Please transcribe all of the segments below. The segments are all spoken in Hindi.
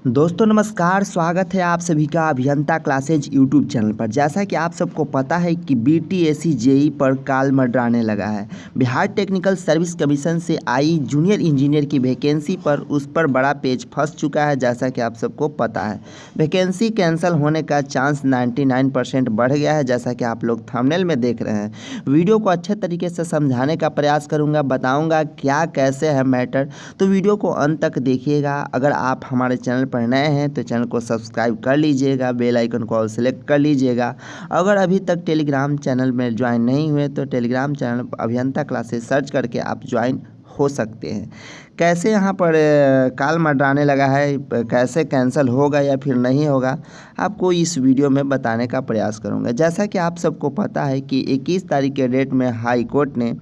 दोस्तों नमस्कार, स्वागत है आप सभी का अभियंता क्लासेज यूट्यूब चैनल पर। जैसा कि आप सबको पता है कि बीटीएससी जेई पर काल मंडराने लगा है। बिहार टेक्निकल सर्विस कमीशन से आई जूनियर इंजीनियर की वैकेंसी पर उस पर बड़ा पेच फंस चुका है। जैसा कि आप सबको पता है, वैकेंसी कैंसिल होने का चांस 99% बढ़ गया है, जैसा कि आप लोग थंबनेल में देख रहे हैं। वीडियो को अच्छे तरीके से समझाने का प्रयास करूँगा, बताऊँगा क्या कैसे है मैटर, तो वीडियो को अंत तक देखिएगा। अगर आप हमारे चैनल पर नए हैं तो चैनल को सब्सक्राइब कर लीजिएगा, बेल आइकन को ऑल सेलेक्ट कर लीजिएगा। अगर अभी तक टेलीग्राम चैनल में ज्वाइन नहीं हुए तो टेलीग्राम चैनल अभियंता क्लासेस सर्च करके आप ज्वाइन हो सकते हैं। कैसे यहाँ पर काल मंडराने लगा है, कैसे कैंसिल होगा या फिर नहीं होगा, आपको इस वीडियो में बताने का प्रयास करूँगा। जैसा कि आप सबको पता है कि 21 तारीख के डेट में हाई कोर्ट ने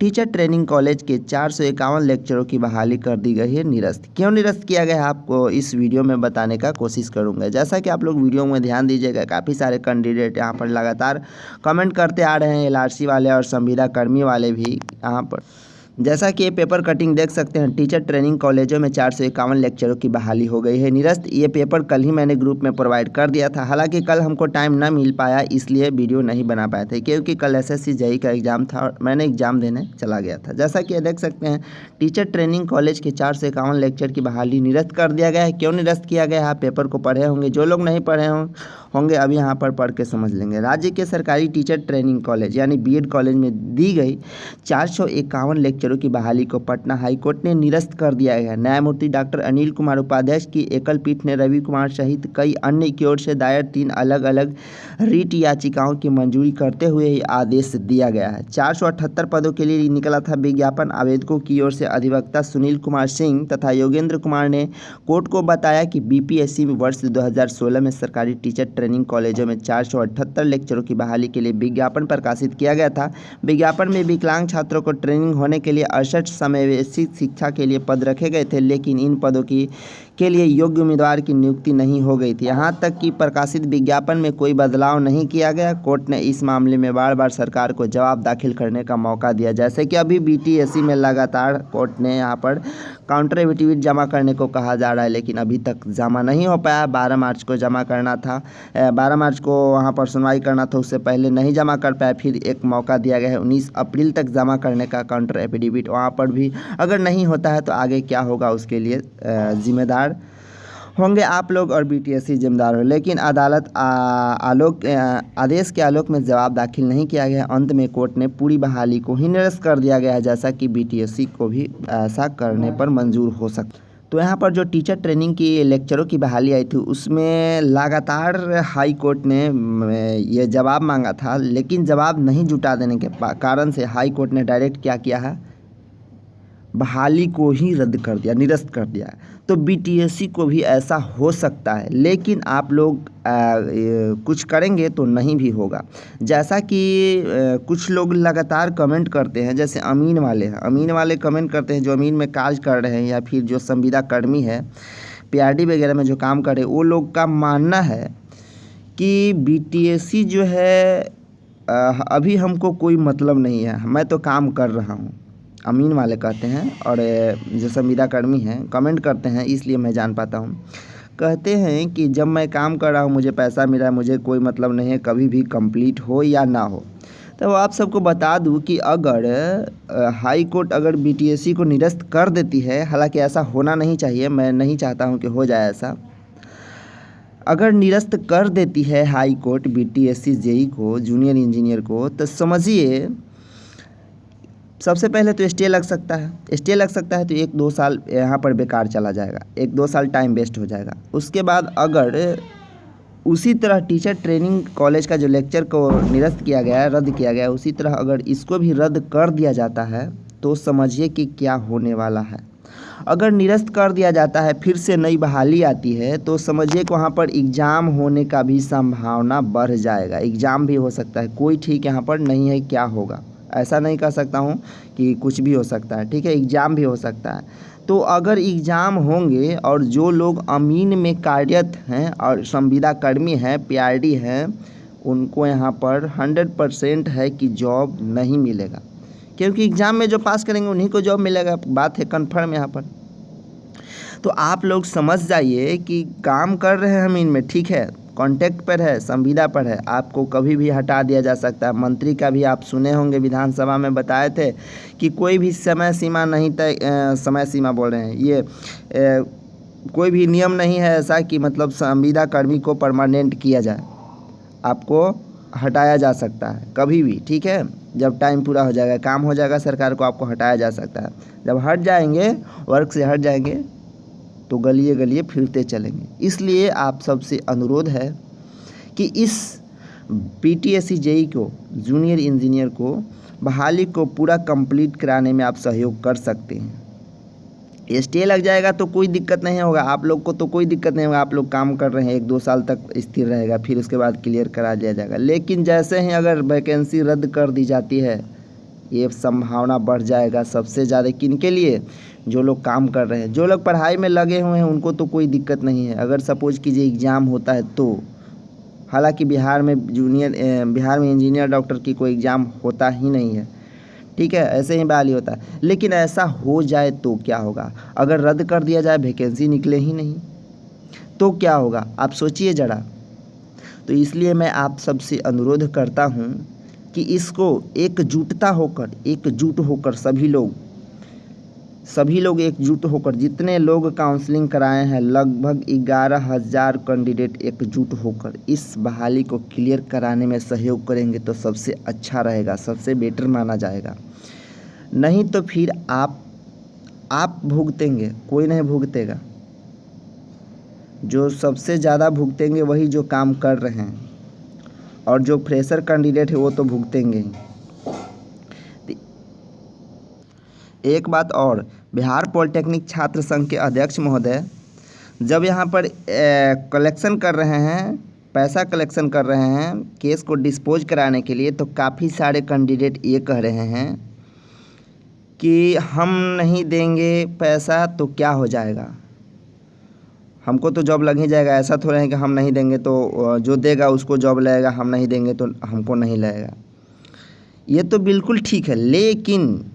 टीचर ट्रेनिंग कॉलेज के 451 लेक्चरों की बहाली कर दी गई है निरस्त। क्यों निरस्त किया गया है आपको इस वीडियो में बताने का कोशिश करूंगा। जैसा कि आप लोग वीडियो में ध्यान दीजिएगा, काफ़ी सारे कैंडिडेट यहाँ पर लगातार कमेंट करते आ रहे हैं, एलआरसी वाले और संविदा कर्मी वाले भी यहाँ पर। जैसा कि ये पेपर कटिंग देख सकते हैं, टीचर ट्रेनिंग कॉलेजों में 451 लेक्चरों की बहाली हो गई है निरस्त। ये पेपर कल ही मैंने ग्रुप में प्रोवाइड कर दिया था। हालांकि कल हमको टाइम ना मिल पाया, इसलिए वीडियो नहीं बना पाए थे, क्योंकि कल एसएससी जेईई का एग्ज़ाम था और मैंने एग्ज़ाम देने चला गया था। जैसा कि ये देख सकते हैं, टीचर ट्रेनिंग कॉलेज के 451 लेक्चर की बहाली निरस्त कर दिया गया है। क्यों निरस्त किया गया है, आप पेपर को पढ़े होंगे। जो लोग नहीं पढ़े होंगे अभी यहाँ पर पढ़ के समझ लेंगे। राज्य के सरकारी टीचर ट्रेनिंग कॉलेज यानी बीएड कॉलेज में दी गई 451 लेक्चरों की बहाली को पटना हाईकोर्ट ने निरस्त कर दिया है। न्यायमूर्ति डॉक्टर अनिल कुमार उपाध्याय की एकल पीठ ने रवि कुमार सहित कई अन्य की ओर से दायर 3 अलग अलग रीट याचिकाओं की मंजूरी करते हुए ही आदेश दिया गया है। 478 पदों के लिए निकला था विज्ञापन। आवेदकों की ओर से अधिवक्ता सुनील कुमार सिंह तथा योगेंद्र कुमार ने कोर्ट को बताया कि बीपीएससी में वर्ष 2016 में सरकारी टीचर ट्रेनिंग कॉलेजों में 478 लेक्चरों की बहाली के लिए विज्ञापन प्रकाशित किया गया था। विज्ञापन में विकलांग छात्रों को ट्रेनिंग होने के लिए 68 समावेशी शिक्षा के लिए पद रखे गए थे, लेकिन इन पदों के लिए योग्य उम्मीदवार की नियुक्ति नहीं हो गई थी। यहाँ तक कि प्रकाशित विज्ञापन में कोई बदलाव नहीं किया गया। कोर्ट ने इस मामले में बार बार सरकार को जवाब दाखिल करने का मौका दिया। जैसे कि अभी बीटीएससी में लगातार कोर्ट ने यहाँ पर काउंटर एफिडेविट जमा करने को कहा जा रहा है, लेकिन अभी तक जमा नहीं हो पाया। 12 मार्च को जमा करना था, 12 मार्च को वहाँ पर सुनवाई करना था, उससे पहले नहीं जमा कर पाया। फिर एक मौका दिया गया है 19 अप्रैल तक जमा करने का काउंटर एफिडेविट। वहाँ पर भी अगर नहीं होता है तो आगे क्या होगा उसके लिए जिम्मेदार होंगे आप लोग और बीटीएससी जिम्मेदार हो। लेकिन अदालत आदेश के आलोक में जवाब दाखिल नहीं किया गया। अंत में कोर्ट ने पूरी बहाली को ही निरस्त कर दिया गया है, जैसा कि बीटीएससी को भी ऐसा करने पर मंजूर हो सकता। तो यहाँ पर जो टीचर ट्रेनिंग की लेक्चरों की बहाली आई थी उसमें लगातार हाई कोर्ट ने ये जवाब मांगा था, लेकिन जवाब नहीं जुटा देने के कारण से हाई कोर्ट ने डायरेक्ट क्या किया है, बहाली को ही रद्द कर दिया, निरस्त कर दिया। तो बीटीएससी को भी ऐसा हो सकता है, लेकिन आप लोग कुछ करेंगे तो नहीं भी होगा। जैसा कि कुछ लोग लगातार कमेंट करते हैं, जैसे अमीन वाले कमेंट करते हैं, जो अमीन में कार्य कर रहे हैं या फिर जो संविदा कर्मी है, पीआरडी वगैरह में जो काम कर रहे हैं, वो लोग का मानना है कि बीटीएससी जो है अभी हमको कोई मतलब नहीं है, मैं तो काम कर रहा हूँ। अमीन वाले कहते हैं, और जो संविदा कर्मी हैं कमेंट करते हैं, इसलिए मैं जान पाता हूँ। कहते हैं कि जब मैं काम कर रहा हूँ मुझे पैसा मिल रहा है, मुझे कोई मतलब नहीं है कभी भी कंप्लीट हो या ना हो। तो आप सबको बता दूं कि अगर हाई कोर्ट अगर बीटीएससी को निरस्त कर देती है, हालांकि ऐसा होना नहीं चाहिए, मैं नहीं चाहता हूं कि हो जाए ऐसा, अगर निरस्त कर देती है हाई कोर्ट बीटीएससी जेईई को, जूनियर इंजीनियर को, तो समझिए सबसे पहले तो स्टे लग सकता है। स्टे लग सकता है तो 1-2 साल यहाँ पर बेकार चला जाएगा, 1-2 साल टाइम वेस्ट हो जाएगा। उसके बाद अगर उसी तरह टीचर ट्रेनिंग कॉलेज का जो लेक्चर को निरस्त किया गया है, रद्द किया गया है, उसी तरह अगर इसको भी रद्द कर दिया जाता है तो समझिए कि क्या होने वाला है। अगर निरस्त कर दिया जाता है, फिर से नई बहाली आती है, तो समझिए कि वहाँ पर एग्ज़ाम होने का भी संभावना बढ़ जाएगा। एग्ज़ाम भी हो सकता है, कोई ठीक यहाँ पर नहीं है क्या होगा, ऐसा नहीं कह सकता हूँ कि कुछ भी हो सकता है, ठीक है, एग्ज़ाम भी हो सकता है। तो अगर एग्ज़ाम होंगे और जो लोग अमीन में कार्यरत हैं और संविदा कर्मी हैं, पीआरडी हैं, उनको यहाँ पर 100% है कि जॉब नहीं मिलेगा, क्योंकि एग्ज़ाम में जो पास करेंगे उन्हीं को जॉब मिलेगा। बात है कन्फर्म यहाँ पर। तो आप लोग समझ जाइए कि काम कर रहे हैं हम इनमें, ठीक है, कॉन्टैक्ट पर है, संविदा पर है, आपको कभी भी हटा दिया जा सकता है। मंत्री का भी आप सुने होंगे, विधानसभा में बताए थे कि कोई भी समय सीमा नहीं तय, समय सीमा बोल रहे हैं ये, कोई भी नियम नहीं है ऐसा कि मतलब संविदा कर्मी को परमानेंट किया जाए, आपको हटाया जा सकता है कभी भी, ठीक है। जब टाइम पूरा हो जाएगा, काम हो जाएगा सरकार को, आपको हटाया जा सकता है। जब हट जाएंगे, वर्क से हट जाएंगे, तो गलिए गलिए फिरते चलेंगे। इसलिए आप सबसे अनुरोध है कि इस पीटीएससी जेई को, जूनियर इंजीनियर को बहाली को पूरा कंप्लीट कराने में आप सहयोग कर सकते हैं। स्टे लग जाएगा तो कोई दिक्कत नहीं होगा, आप लोग को तो कोई दिक्कत नहीं होगा, आप लोग काम कर रहे हैं, 1-2 साल तक स्थिर रहेगा, फिर उसके बाद क्लियर करा दिया जाएगा। लेकिन जैसे ही अगर वैकेंसी रद्द कर दी जाती है, ये संभावना बढ़ जाएगा सबसे ज़्यादा किनके लिए, जो लोग काम कर रहे हैं, जो लोग पढ़ाई में लगे हुए हैं, उनको तो कोई दिक्कत नहीं है। अगर सपोज कीजिए एग्ज़ाम होता है तो, हालांकि बिहार में इंजीनियर डॉक्टर की कोई एग्ज़ाम होता ही नहीं है, ठीक है, ऐसे ही बहाली होता है। लेकिन ऐसा हो जाए तो क्या होगा, अगर रद्द कर दिया जाए, वैकेंसी निकले ही नहीं, तो क्या होगा, आप सोचिए ज़रा। तो इसलिए मैं आप सबसे अनुरोध करता हूँ कि इसको एकजुट होकर सभी लोग एकजुट होकर, जितने लोग काउंसलिंग कराए हैं, लगभग 11,000 कैंडिडेट एकजुट होकर इस बहाली को क्लियर कराने में सहयोग करेंगे तो सबसे अच्छा रहेगा, सबसे बेटर माना जाएगा। नहीं तो फिर आप भुगतेंगे, कोई नहीं भुगतेगा। जो सबसे ज़्यादा भुगतेंगे वही जो काम कर रहे हैं, और जो फ्रेशर कैंडिडेट है वो तो भुगतेंगे ही। एक बात और, बिहार पॉलिटेक्निक छात्र संघ के अध्यक्ष महोदय जब यहाँ पर कलेक्शन कर रहे हैं, पैसा कलेक्शन कर रहे हैं केस को डिस्पोज कराने के लिए, तो काफ़ी सारे कैंडिडेट ये कह रहे हैं कि हम नहीं देंगे पैसा तो क्या हो जाएगा, हमको तो जॉब लग ही जाएगा। ऐसा थोड़ा है कि हम नहीं देंगे तो जो देगा उसको जॉब लगेगा, हम नहीं देंगे तो हमको नहीं लगेगा। ये तो बिल्कुल ठीक है, लेकिन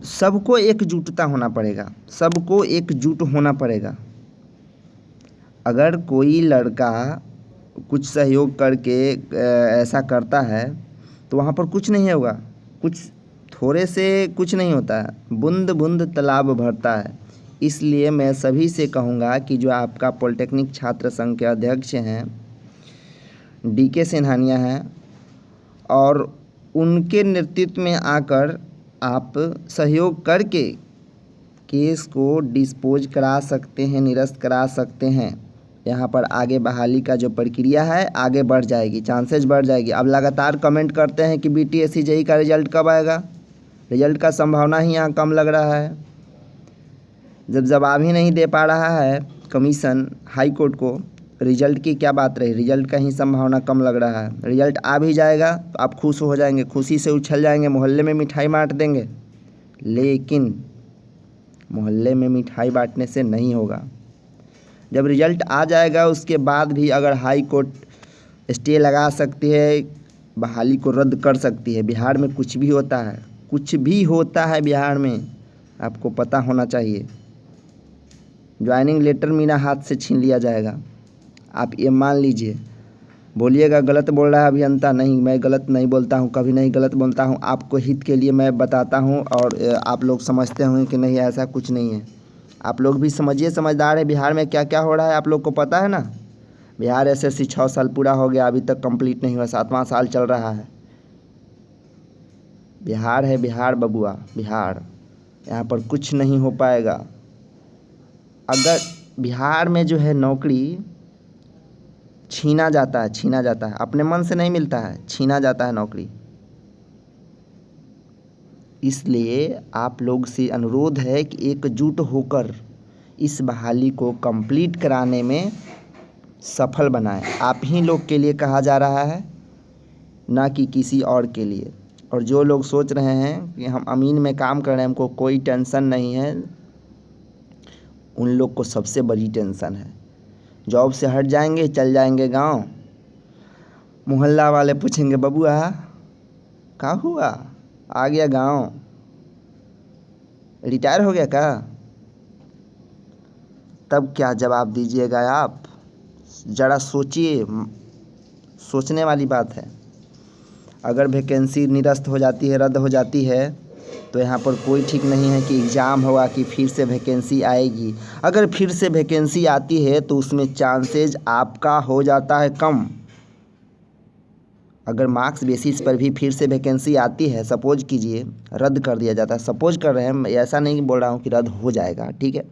सबको एकजुटता होना पड़ेगा, सबको एकजुट होना पड़ेगा। अगर कोई लड़का कुछ सहयोग करके ऐसा करता है तो वहाँ पर कुछ नहीं होगा, कुछ थोड़े से कुछ नहीं होता है, बूंद बूंद तालाब भरता है। इसलिए मैं सभी से कहूँगा कि जो आपका पॉलिटेक्निक छात्र संघ के अध्यक्ष हैं DK सिन्हानिया हैं, और उनके नेतृत्व में आकर आप सहयोग करके केस को डिस्पोज करा सकते हैं, निरस्त करा सकते हैं। यहाँ पर आगे बहाली का जो प्रक्रिया है आगे बढ़ जाएगी, चांसेस बढ़ जाएगी। अब लगातार कमेंट करते हैं कि BTSC JEE का रिजल्ट कब आएगा, रिजल्ट का संभावना ही यहाँ कम लग रहा है। जब जवाब ही नहीं दे पा रहा है कमीशन हाई कोर्ट को, रिजल्ट की क्या बात रही, रिजल्ट का ही संभावना कम लग रहा है। रिजल्ट आ भी जाएगा तो आप खुश हो जाएंगे, खुशी से उछल जाएंगे, मोहल्ले में मिठाई बांट देंगे। लेकिन मोहल्ले में मिठाई बांटने से नहीं होगा। जब रिजल्ट आ जाएगा उसके बाद भी अगर हाई कोर्ट स्टे लगा सकती है, बहाली को रद्द कर सकती है। बिहार में कुछ भी होता है, कुछ भी होता है बिहार में, आपको पता होना चाहिए। ज्वाइनिंग लेटर मेरा हाथ से छीन लिया जाएगा, आप ये मान लीजिए। बोलिएगा गलत बोल रहा है अभियंता, नहीं, मैं गलत नहीं बोलता हूँ, कभी नहीं गलत बोलता हूँ। आपको हित के लिए मैं बताता हूँ, और आप लोग समझते होंगे कि नहीं ऐसा कुछ नहीं है। आप लोग भी समझिए, समझदार है। बिहार में क्या क्या हो रहा है आप लोग को पता है ना। बिहार SSC 6 साल पूरा हो गया, अभी तक कंप्लीट नहीं हुआ, 7वां साल चल रहा है। बिहार है बिहार बबुआ, बिहार, यहाँ पर कुछ नहीं हो पाएगा। अगर बिहार में जो है नौकरी छीना जाता है, अपने मन से नहीं मिलता है, छीना जाता है नौकरी। इसलिए आप लोग से अनुरोध है कि एकजुट होकर इस बहाली को कंप्लीट कराने में सफल बनाएं। आप ही लोग के लिए कहा जा रहा है, ना कि किसी और के लिए। और जो लोग सोच रहे हैं कि हम अमीन में काम कर रहे हैं, हमको कोई टेंशन नहीं है, उन लोग को सबसे बड़ी टेंशन है। जॉब से हट जाएंगे, चल जाएंगे गांव, मोहल्ला वाले पूछेंगे बबुआ क्या हुआ, आ गया गांव, रिटायर हो गया क्या, तब क्या जवाब दीजिएगा आप? ज़रा सोचिए, सोचने वाली बात है। अगर वैकेंसी निरस्त हो जाती है, रद्द हो जाती है, तो यहाँ पर कोई ठीक नहीं है कि एग्ज़ाम होगा कि फिर से वैकेंसी आएगी। अगर फिर से वैकेंसी आती है तो उसमें चांसेज आपका हो जाता है कम। अगर मार्क्स बेसिस पर भी फिर से वैकेंसी आती है, सपोज कीजिए रद्द कर दिया जाता है, सपोज कर रहे हैं, ऐसा नहीं बोल रहा हूँ कि रद्द हो जाएगा, ठीक है,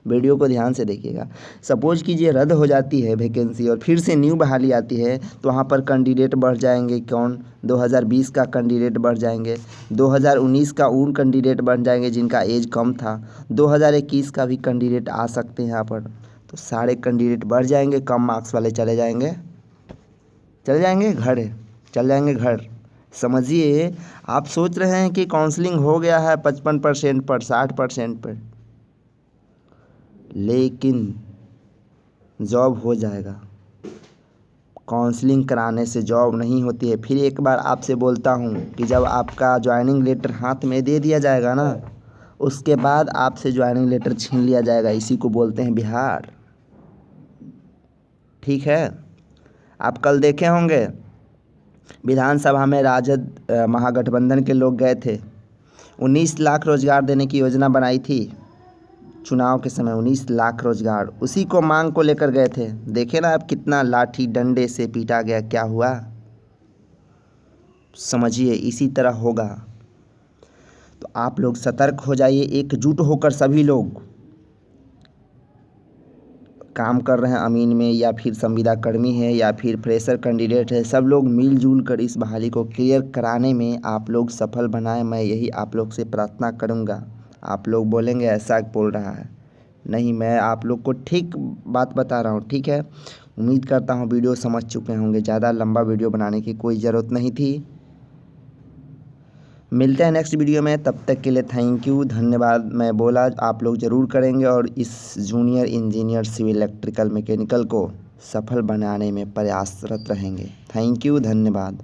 वीडियो को ध्यान से देखिएगा। सपोज कीजिए रद्द हो जाती है वैकेंसी और फिर से न्यू बहाली आती है, तो वहाँ पर कैंडिडेट बढ़ जाएंगे। कौन? 2020 का कैंडिडेट बढ़ जाएंगे, 2019 का उन कैंडिडेट बढ़ जाएंगे जिनका एज कम था, 2021 का भी कैंडिडेट आ सकते हैं यहाँ पर। तो सारे कैंडिडेट बढ़ जाएंगे, कम मार्क्स वाले चले जाएंगे घर, चल जाएंगे घर। समझिए, आप सोच रहे हैं कि काउंसलिंग हो गया है 55% पर, 60% पर, लेकिन जॉब हो जाएगा। काउंसलिंग कराने से जॉब नहीं होती है। फिर एक बार आपसे बोलता हूँ कि जब आपका ज्वाइनिंग लेटर हाथ में दे दिया जाएगा ना, उसके बाद आपसे ज्वाइनिंग लेटर छीन लिया जाएगा। इसी को बोलते हैं बिहार, ठीक है। आप कल देखे होंगे विधानसभा में राजद महागठबंधन के लोग गए थे, 19 लाख रोजगार देने की योजना बनाई थी चुनाव के समय, 19 लाख रोजगार, उसी को मांग को लेकर गए थे। देखे ना आप कितना लाठी डंडे से पीटा गया, क्या हुआ? समझिए, इसी तरह होगा। तो आप लोग सतर्क हो जाइए, एकजुट होकर सभी लोग काम कर रहे हैं अमीन में, या फिर संविदा कर्मी है, या फिर फ्रेशर कैंडिडेट है, सब लोग मिलजुल कर इस बहाली को क्लियर कराने में आप लोग सफल बनाएं। मैं यही आप लोग से प्रार्थना करूंगा। आप लोग बोलेंगे ऐसा बोल रहा है, नहीं, मैं आप लोग को ठीक बात बता रहा हूँ, ठीक है। उम्मीद करता हूँ वीडियो समझ चुके होंगे। ज़्यादा लंबा वीडियो बनाने की कोई ज़रूरत नहीं थी। मिलते हैं नेक्स्ट वीडियो में, तब तक के लिए थैंक यू, धन्यवाद। मैं बोला आप लोग ज़रूर करेंगे और इस junior engineer civil electrical mechanical को सफल बनाने में प्रयासरत रहेंगे। थैंक यू, धन्यवाद।